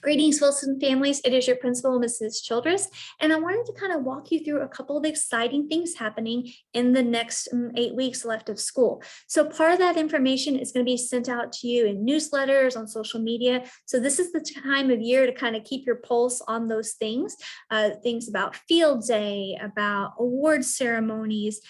Greetings, Wilson families. It is your principal, Mrs. Childress, and I wanted to kind of walk you through a couple of exciting things happening in the next 8 weeks left of school. So part of that information is going to be sent out to you in newsletters, on social media. So this is the time of year to kind of keep your pulse on those things, things about field day, about award ceremonies,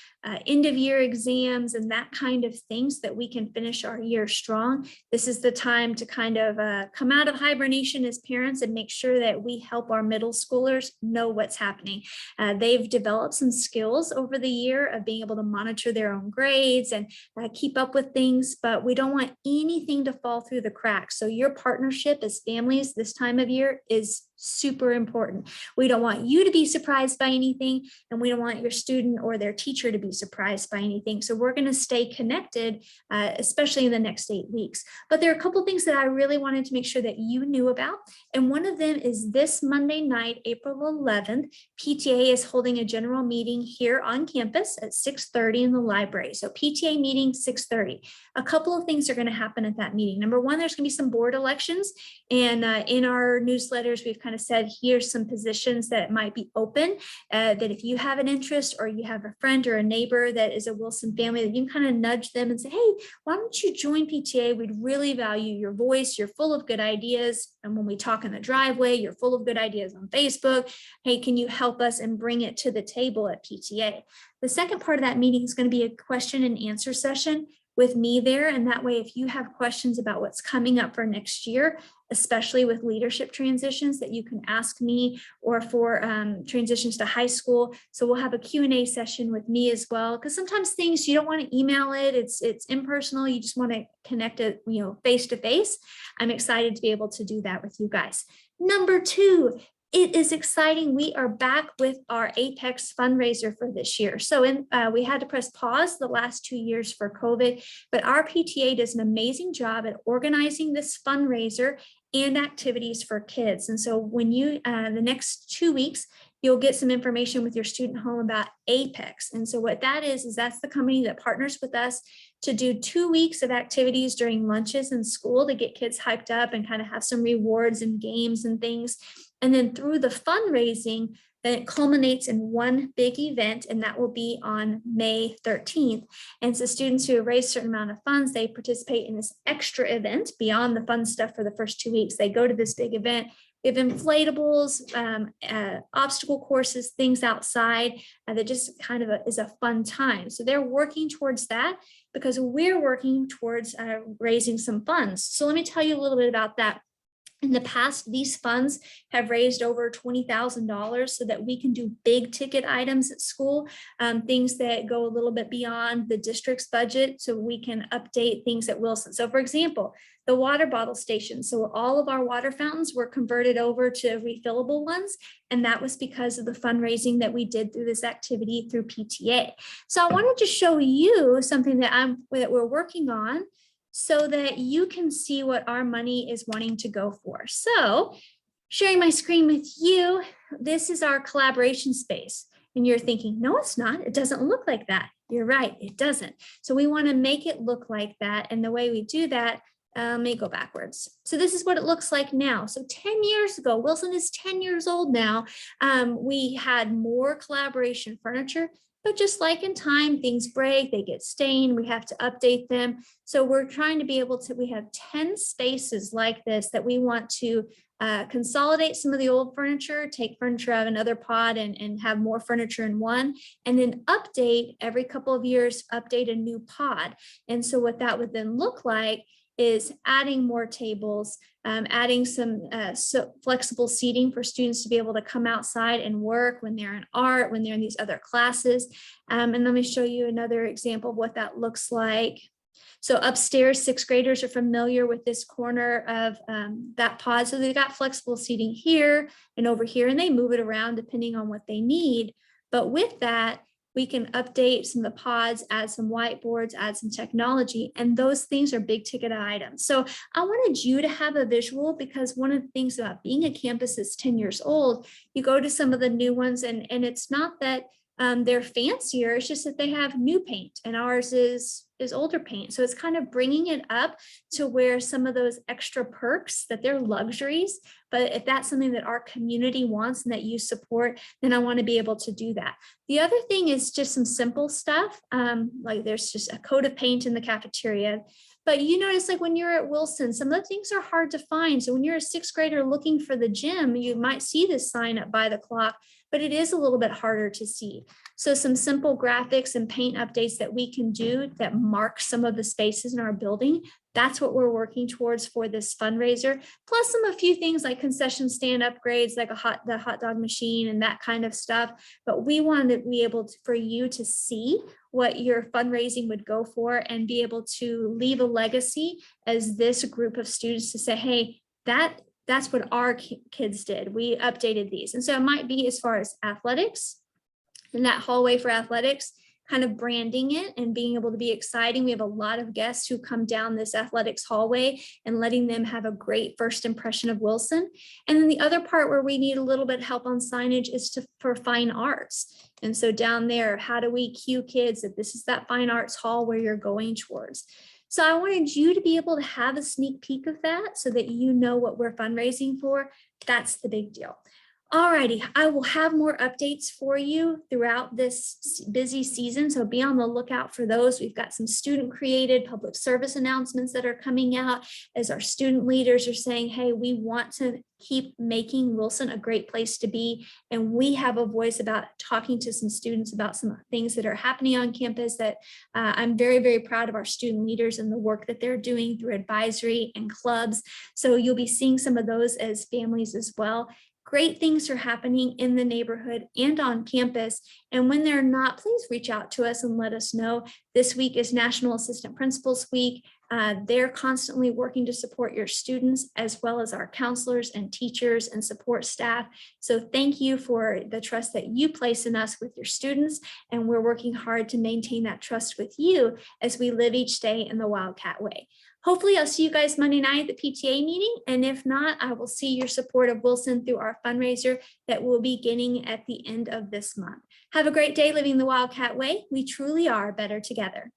end of year exams, and that kind of things that we can finish our year strong. This is the time to kind of come out of hibernation as parents and make sure that we help our middle schoolers know what's happening. They've developed some skills over the year of being able to monitor their own grades and keep up with things, but we don't want anything to fall through the cracks. So your partnership as families this time of year is super important. We don't want you to be surprised by anything, and we don't want your student or their teacher to be surprised by anything. So we're going to stay connected, especially in the next 8 weeks. But there are a couple of things that I really wanted to make sure that you knew about. And one of them is this Monday night, April 11th, PTA is holding a general meeting here on campus at 6:30 in the library. So PTA meeting 6:30. A couple of things are going to happen at that meeting. Number one, there's going to be some board elections. And in our newsletters, we've kind of said, here's some positions that might be open, that if you have an interest or you have a friend or a neighbor that is a Wilson family, that you can kind of nudge them and say, hey, why don't you join PTA? We'd really value your voice. You're full of good ideas. And when we talk in the driveway, you're full of good ideas on Facebook. Hey, can you help us and bring it to the table at PTA? The second part of that meeting is going to be a question and answer session with me there. And that way, if you have questions about what's coming up for next year, especially with leadership transitions, that you can ask me, or for transitions to high school. So we'll have a Q&A session with me as well, because sometimes things you don't want to email it. It's impersonal. You just want to connect it, face to face. I'm excited to be able to do that with you guys. Number two, it is exciting. We are back with our Apex fundraiser for this year. So we had to press pause the last 2 years for COVID, but our PTA does an amazing job at organizing this fundraiser and activities for kids. And so when you, the next 2 weeks, you'll get some information with your student home about Apex. And so what that is that's the company that partners with us to do 2 weeks of activities during lunches in school to get kids hyped up and kind of have some rewards and games and things. And then through the fundraising, then it culminates in one big event, and that will be on May 13th. And so students who have raised a certain amount of funds, they participate in this extra event beyond the fun stuff for the first 2 weeks. They go to this big event. We have inflatables, obstacle courses, things outside that just kind of is a fun time. So they're working towards that because we're working towards raising some funds. So let me tell you a little bit about that. In the past, these funds have raised over $20,000 so that we can do big ticket items at school, things that go a little bit beyond the district's budget, so we can update things at Wilson. So for example, the water bottle station. So all of our water fountains were converted over to refillable ones. And that was because of the fundraising that we did through this activity through PTA. So I wanted to show you something that we're working on, so that you can see what our money is wanting to go for. So sharing my screen with you, this is our collaboration space. And you're thinking, no, it's not. It doesn't look like that. You're right, it doesn't. So we want to make it look like that. And the way we do that, let me go backwards. So this is what it looks like now. So 10 years ago, Wilson is 10 years old now. We had more collaboration furniture. But just like in time, things break, they get stained, we have to update them. So we're trying to be able to, we have 10 spaces like this that we want to consolidate some of the old furniture, take furniture out of another pod and have more furniture in one, and then update every couple of years, update a new pod. And so what that would then look like is adding more tables, adding some flexible seating for students to be able to come outside and work when they're in art, when they're in these other classes. And let me show you another example of what that looks like. So upstairs, sixth graders are familiar with this corner of that pod. So they've got flexible seating here and over here, and they move it around depending on what they need. But with that, we can update some of the pods, add some whiteboards, add some technology, and those things are big ticket items. So I wanted you to have a visual, because one of the things about being a campus that's 10 years old, you go to some of the new ones and it's not that They're fancier. It's just that they have new paint and ours is older paint. So it's kind of bringing it up to where some of those extra perks that they're luxuries, but if that's something that our community wants and that you support, then I want to be able to do that. The other thing is just some simple stuff. Like there's just a coat of paint in the cafeteria. But you notice, like when you're at Wilson, some of the things are hard to find. So when you're a sixth grader looking for the gym, you might see this sign up by the clock, but it is a little bit harder to see. So some simple graphics and paint updates that we can do that mark some of the spaces in our building. That's what we're working towards for this fundraiser, plus a few things like concession stand upgrades, like the hot dog machine and that kind of stuff. But we want to be able to, for you to see what your fundraising would go for and be able to leave a legacy as this group of students to say, hey, that's what our kids did. We updated these. And so it might be as far as athletics, in that hallway for athletics, kind of branding it and being able to be exciting. We have a lot of guests who come down this athletics hallway and letting them have a great first impression of Wilson. And then the other part where we need a little bit of help on signage is for fine arts. And so down there, how do we cue kids that this is that fine arts hall where you're going towards? So I wanted you to be able to have a sneak peek of that so that you know what we're fundraising for. That's the big deal. Alrighty, I will have more updates for you throughout this busy season, so be on the lookout for those. We've got some student-created public service announcements that are coming out as our student leaders are saying, hey, we want to keep making Wilson a great place to be, and we have a voice about talking to some students about some things that are happening on campus that I'm very, very proud of our student leaders and the work that they're doing through advisory and clubs. So you'll be seeing some of those as families as well. Great things are happening in the neighborhood and on campus. And when they're not, please reach out to us and let us know. This week is National Assistant Principals Week. They're constantly working to support your students as well as our counselors and teachers and support staff. So thank you for the trust that you place in us with your students. And we're working hard to maintain that trust with you as we live each day in the Wildcat way. Hopefully I'll see you guys Monday night at the PTA meeting. And if not, I will see your support of Wilson through our fundraiser that will be beginning at the end of this month. Have a great day living the Wildcat way. We truly are better together.